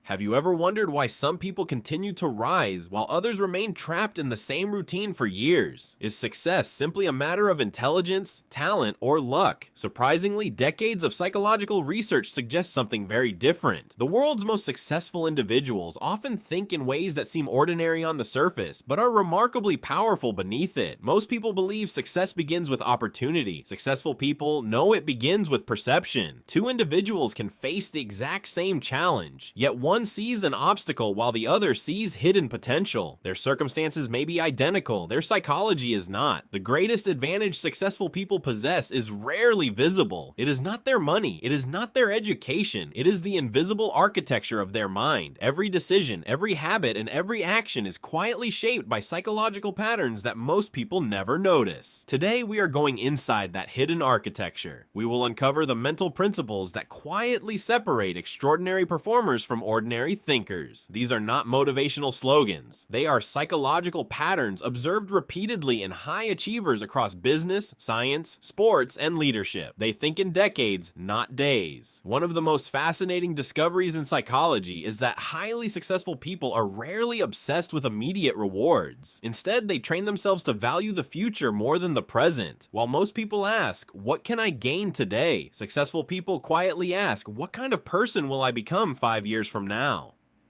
Have you ever wondered why some people continue to rise while others remain trapped in the same routine for years? Is success simply a matter of intelligence, talent, or luck? Surprisingly, decades of psychological research suggest something very different. The world's most successful individuals often think in ways that seem ordinary on the surface, but are remarkably powerful beneath it. Most people believe success begins with opportunity. Successful people know it begins with perception. Two individuals can face the exact same challenge, yet one sees an obstacle while the other sees hidden potential. Their circumstances may be identical, their psychology is not. The greatest advantage successful people possess is rarely visible. It is not their money, it is not their education, it is the invisible architecture of their mind. Every decision, every habit, and every action is quietly shaped by psychological patterns that most people never notice. Today, we are going inside that hidden architecture. We will uncover the mental principles that quietly separate extraordinary performers from ordinary thinkers. These are not motivational slogans. They are psychological patterns observed repeatedly in high achievers across business, science, sports, and leadership. They think in decades, not days. One of the most fascinating discoveries in psychology is that highly successful people are rarely obsessed with immediate rewards. Instead, they train themselves to value the future more than the present. While most people ask, "What can I gain today?" successful people quietly ask, "What kind of person will I become 5 years from now?"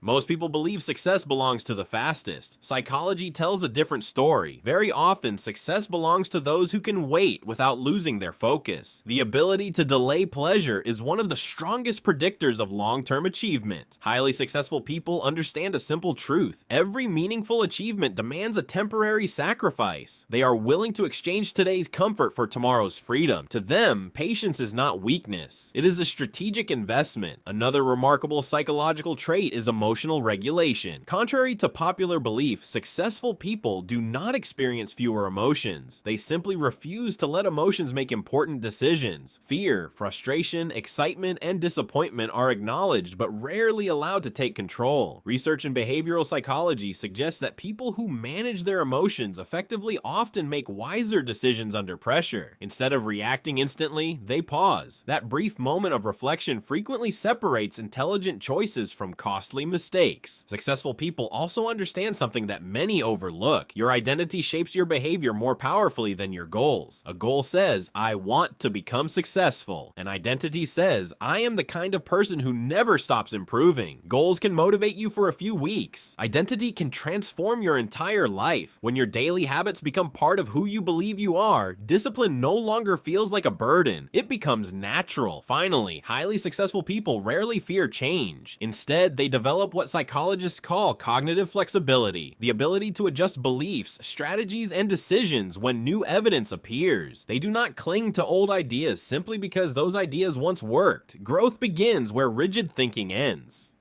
Most people believe success belongs to the fastest. Psychology tells a different story. Very often, success belongs to those who can wait without losing their focus. The ability to delay pleasure is one of the strongest predictors of long-term achievement. Highly successful people understand a simple truth. Every meaningful achievement demands a temporary sacrifice. They are willing to exchange today's comfort for tomorrow's freedom. To them, patience is not weakness. It is a strategic investment. Another remarkable psychological trait is emotional regulation. Contrary to popular belief, successful people do not experience fewer emotions. They simply refuse to let emotions make important decisions. Fear, frustration, excitement, and disappointment are acknowledged but rarely allowed to take control. Research in behavioral psychology suggests that people who manage their emotions effectively often make wiser decisions under pressure. Instead of reacting instantly, they pause. That brief moment of reflection frequently separates intelligent choices from costly mistakes. Successful people also understand something that many overlook. Your identity shapes your behavior more powerfully than your goals. A goal says, "I want to become successful." An identity says, "I am the kind of person who never stops improving." Goals can motivate you for a few weeks. Identity can transform your entire life. When your daily habits become part of who you believe you are, discipline no longer feels like a burden. It becomes natural. Finally, highly successful people rarely fear change. Instead, they develop what psychologists call cognitive flexibility, the ability to adjust beliefs, strategies, and decisions when new evidence appears. They do not cling to old ideas simply because those ideas once worked. Growth begins where rigid thinking ends.